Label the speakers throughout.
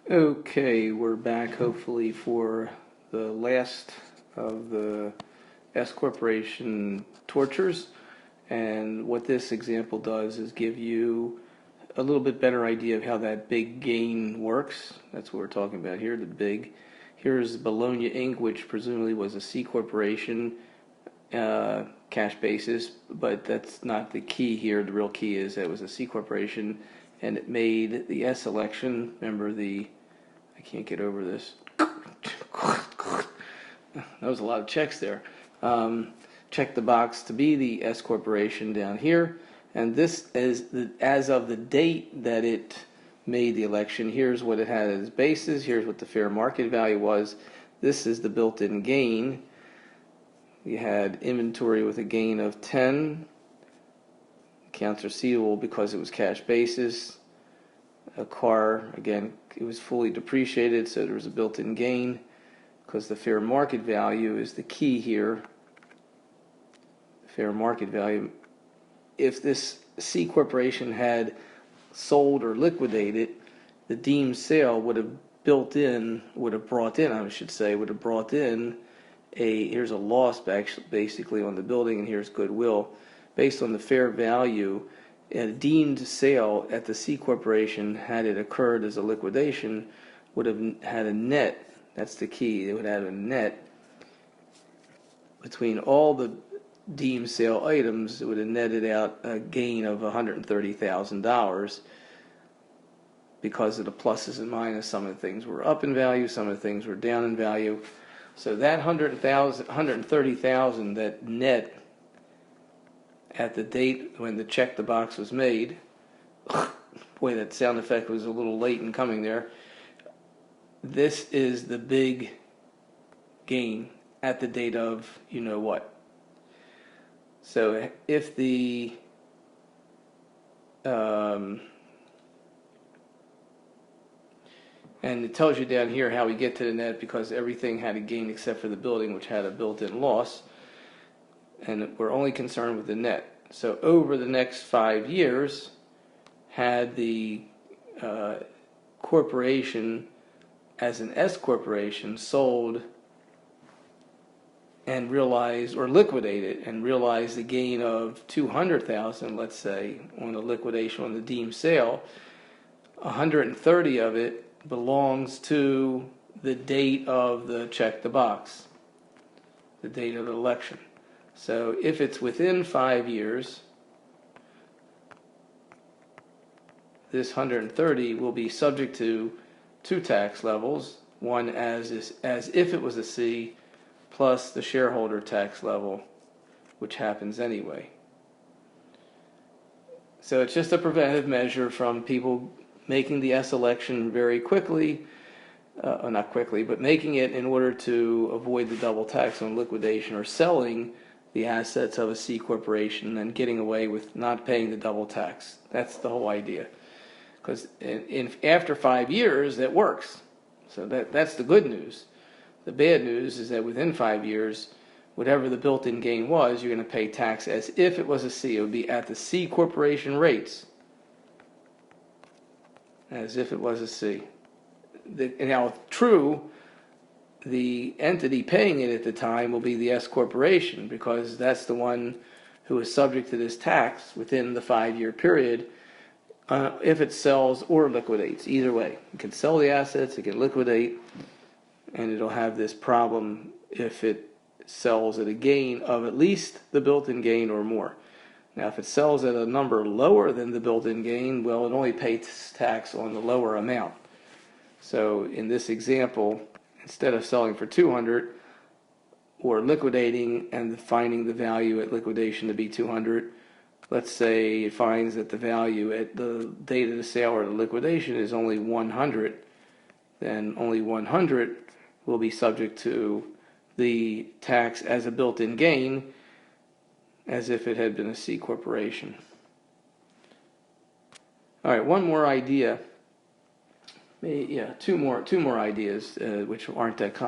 Speaker 1: Okay, we're back hopefully for the last of the S Corporation tortures. And what this example does is give you a little bit better idea of how that big gain works. That's what we're talking about here, the big. Here's Bologna Inc., which presumably was a C corporation, cash basis, but that's not the key here. The real key is that it was a C corporation and it made the S election. Remember I can't get over this. That was a lot of checks there. Check the box to be the S corporation down here, and this is as of the date that it made the election. Here's what it had as basis. Here's what the fair market value was. This is the built-in gain. You had inventory with a gain of 10. Accounts receivable because it was cash basis. A car, again, it was fully depreciated, so there was a built-in gain because the fair market value is the key here. Fair market value. If this C corporation had sold or liquidated, the deemed sale would have brought in here's a loss basically on the building, and here's goodwill. Based on the fair value, a deemed sale at the C corporation, had it occurred as a liquidation, would have had a net. That's the key. It would have a net between all the deemed sale items. It would have netted out a gain of $130,000 because of the pluses and minuses. Some of the things were up in value, some of the things were down in value. So that $130,000 that net at the date when the check the box was made, boy, that sound effect was a little late in coming there. This is the big gain at the date of you know what. So if the and it tells you down here how we get to the net because everything had a gain except for the building, which had a built-in loss. And we're only concerned with the net. So over the next 5 years, had the corporation as an S corporation sold and realized, or liquidated and realized the gain of $200,000, let's say, on the liquidation on the deemed sale, 130 of it belongs to the date of the check the box, the date of the election. So if it's within 5 years, this 130 will be subject to two tax levels, one as if it was a C, plus the shareholder tax level, which happens anyway. So it's just a preventive measure from people making the S election very quickly, not quickly, but making it in order to avoid the double tax on liquidation or selling the assets of a C corporation and getting away with not paying the double tax. That's the whole idea. Because after 5 years, that works. So that's the good news. The bad news is that within 5 years, whatever the built-in gain was, you're going to pay tax as if it was a C. It would be at the C corporation rates, as if it was a C. Now, true, the entity paying it at the time will be the S corporation because that's the one who is subject to this tax within the 5-year period if it sells or liquidates. Either way, it can sell the assets, it can liquidate, and it'll have this problem if it sells at a gain of at least the built-in gain or more. Now, if it sells at a number lower than the built-in gain, well, it only pays tax on the lower amount. So in this example, instead of selling for 200 or liquidating and finding the value at liquidation to be 200, let's say it finds that the value at the date of the sale or the liquidation is only 100, then only 100 will be subject to the tax as a built-in gain, as if it had been a C corporation. All right, one more idea. Two more ideas, which aren't that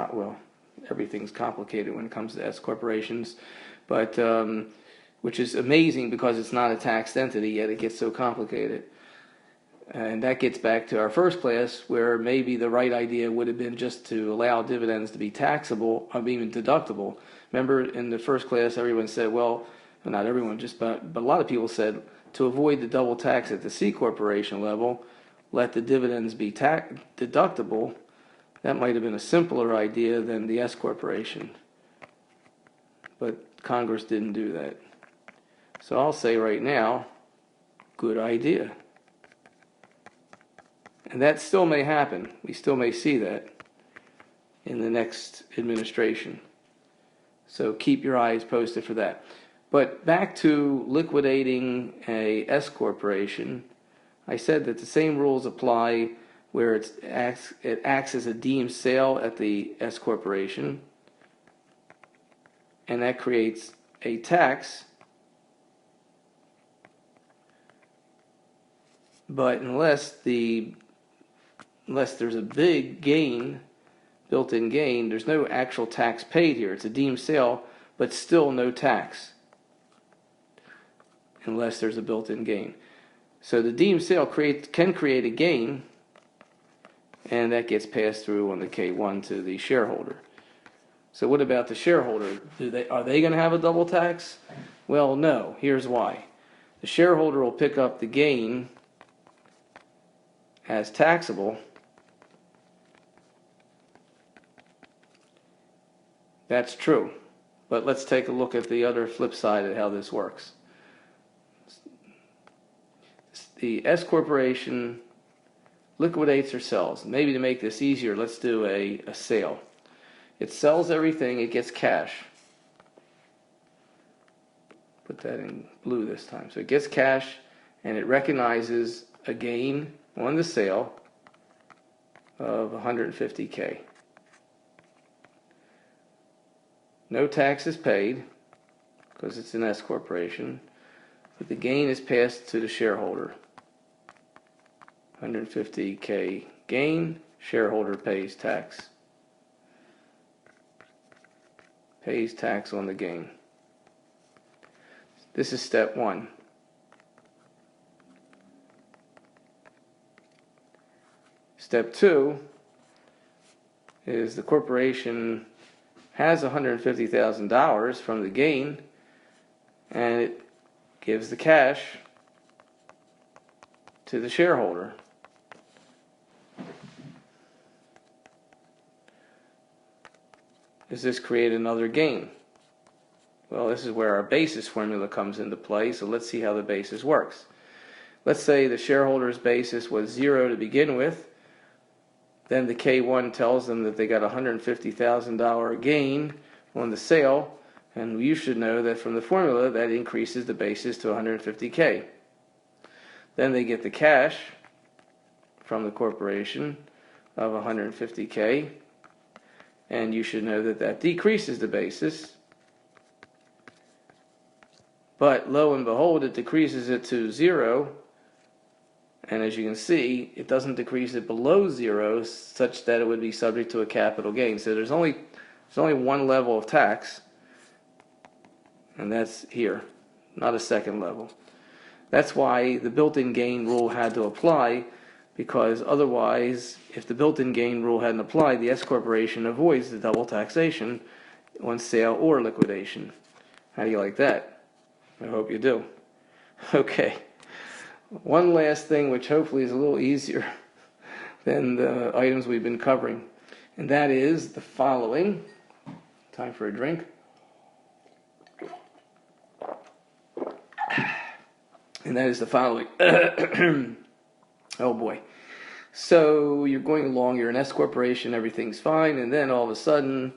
Speaker 1: everything's complicated when it comes to S corporations, but which is amazing because it's not a taxed entity, yet it gets so complicated. And that gets back to our first class, where maybe the right idea would have been just to allow dividends to be taxable, or even deductible. Remember, in the first class, everyone said, well, not everyone, but a lot of people said, to avoid the double tax at the C corporation level, let the dividends be deductible. That might have been a simpler idea than the S corporation. But Congress didn't do that. So I'll say right now, good idea. And that still may happen. We still may see that in the next administration. So keep your eyes posted for that. But back to liquidating a S corporation, I said that the same rules apply where it acts as a deemed sale at the S corporation, and that creates a tax. But unless there's a big gain, built-in gain, there's no actual tax paid here. It's a deemed sale, but still no tax, unless there's a built-in gain. So the deemed sale can create a gain, and that gets passed through on the K1 to the shareholder. So what about the shareholder? Are they going to have a double tax? Well, no. Here's why. The shareholder will pick up the gain as taxable. That's true. But let's take a look at the other flip side of how this works. The S corporation liquidates or sells. Maybe to make this easier, let's do a sale. It sells everything, it gets cash. Put that in blue this time. So it gets cash, and it recognizes a gain on the sale of $150K. No tax is paid because it's an S corporation, but the gain is passed to the shareholder. 150K gain, shareholder pays tax. Pays tax on the gain. This is step one. Step two is the corporation has $150,000 from the gain, and it gives the cash to the shareholder. Does this create another gain? Well, this is where our basis formula comes into play, so let's see how the basis works. Let's say the shareholder's basis was 0 to begin with. Then the K1 tells them that they got a $150,000 gain on the sale, and you should know that from the formula that increases the basis to 150K. Then they get the cash from the corporation of 150K, and you should know that that decreases the basis. But lo and behold, it decreases it to 0. And as you can see, it doesn't decrease it below 0 such that it would be subject to a capital gain. So there's only one level of tax, and that's here, not a second level. That's why the built-in gain rule had to apply, because otherwise, if the built-in gain rule hadn't applied, the S corporation avoids the double taxation on sale or liquidation. How do you like that? I hope you do. Okay. One last thing, which hopefully is a little easier than the items we've been covering, and that is the following. Time for a drink. And that is the following. Oh boy. So you're going along, you're an S corporation, everything's fine, and then all of a sudden,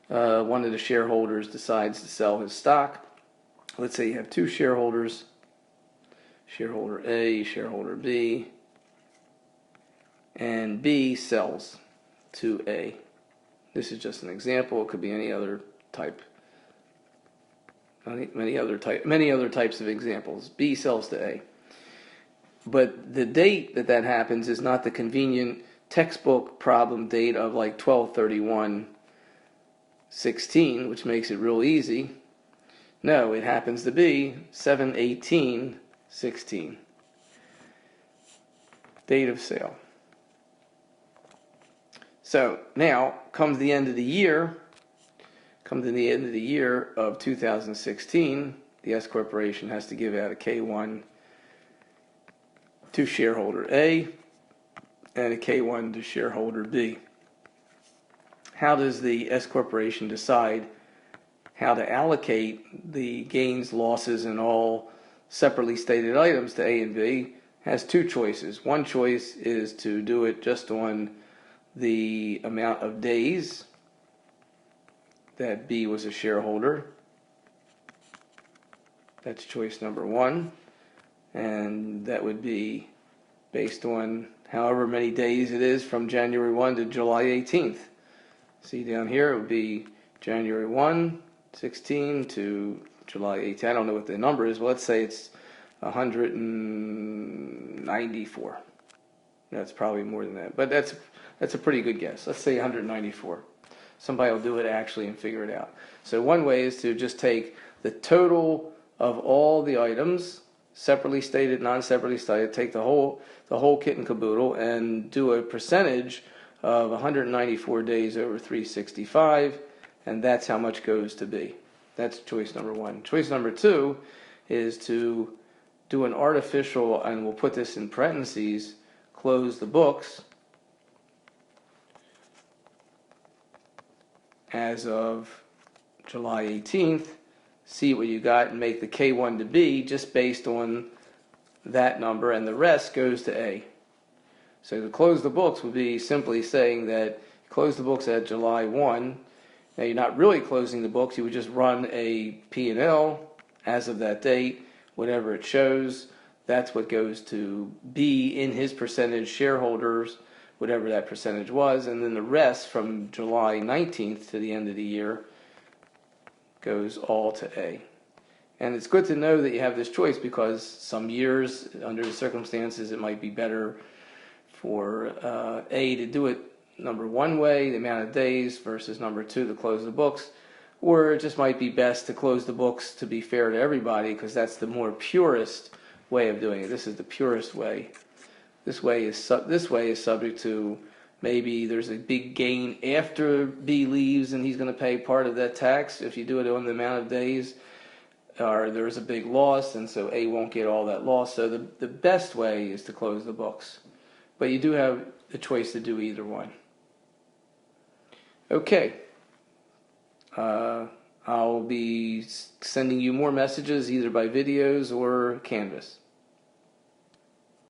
Speaker 1: one of the shareholders decides to sell his stock. Let's say you have two shareholders, shareholder A, shareholder B, and B sells to A. This is just an example. It could be any other type. Many other types of examples. B sells to A. But the date that happens is not the convenient textbook problem date of like 12/31/16, which makes it real easy. No, it happens to be 7/18/16. date of sale. So now comes the end of the year. Comes to the end of the year of 2016, the S corporation has to give out a K1 to shareholder A and a K1 to shareholder B. How does the S corporation decide how to allocate the gains, losses, and all separately stated items to A and B? Has two choices. One choice is to do it just on the amount of days that B was a shareholder. That's choice number one. And that would be based on however many days it is from January 1 to July 18th. See down here, it would be January 1, 16 to July 18. I don't know what the number is, but let's say it's 194. That's probably more than that, but that's a pretty good guess. Let's say 194. Somebody will do it actually and figure it out. So one way is to just take the total of all the items, separately stated, non-separately stated, take the whole kit and caboodle and do a percentage of 194 days over 365, and that's how much goes to B. That's choice number one. Choice number two is to do an artificial, and we'll put this in parentheses, close the books as of July 18th, see what you got, and make the K1 to B just based on that number, and the rest goes to A. So to close the books would be simply saying that you close the books at July 1. Now you're not really closing the books, you would just run a P&L as of that date, whatever it shows, that's what goes to B in his percentage shareholders, whatever that percentage was, and then the rest from July 19th to the end of the year goes all to A. And it's good to know that you have this choice, because some years, under the circumstances, it might be better for A to do it number one way, the amount of days, versus number two, to close the books. Or it just might be best to close the books to be fair to everybody, because that's the more purest way of doing it. This is the purest way. This way is subject to maybe there's a big gain after B leaves and he's going to pay part of that tax if you do it on the amount of days, or there's a big loss and so A won't get all that loss. So the best way is to close the books. But you do have the choice to do either one. Okay. I'll be sending you more messages either by videos or Canvas.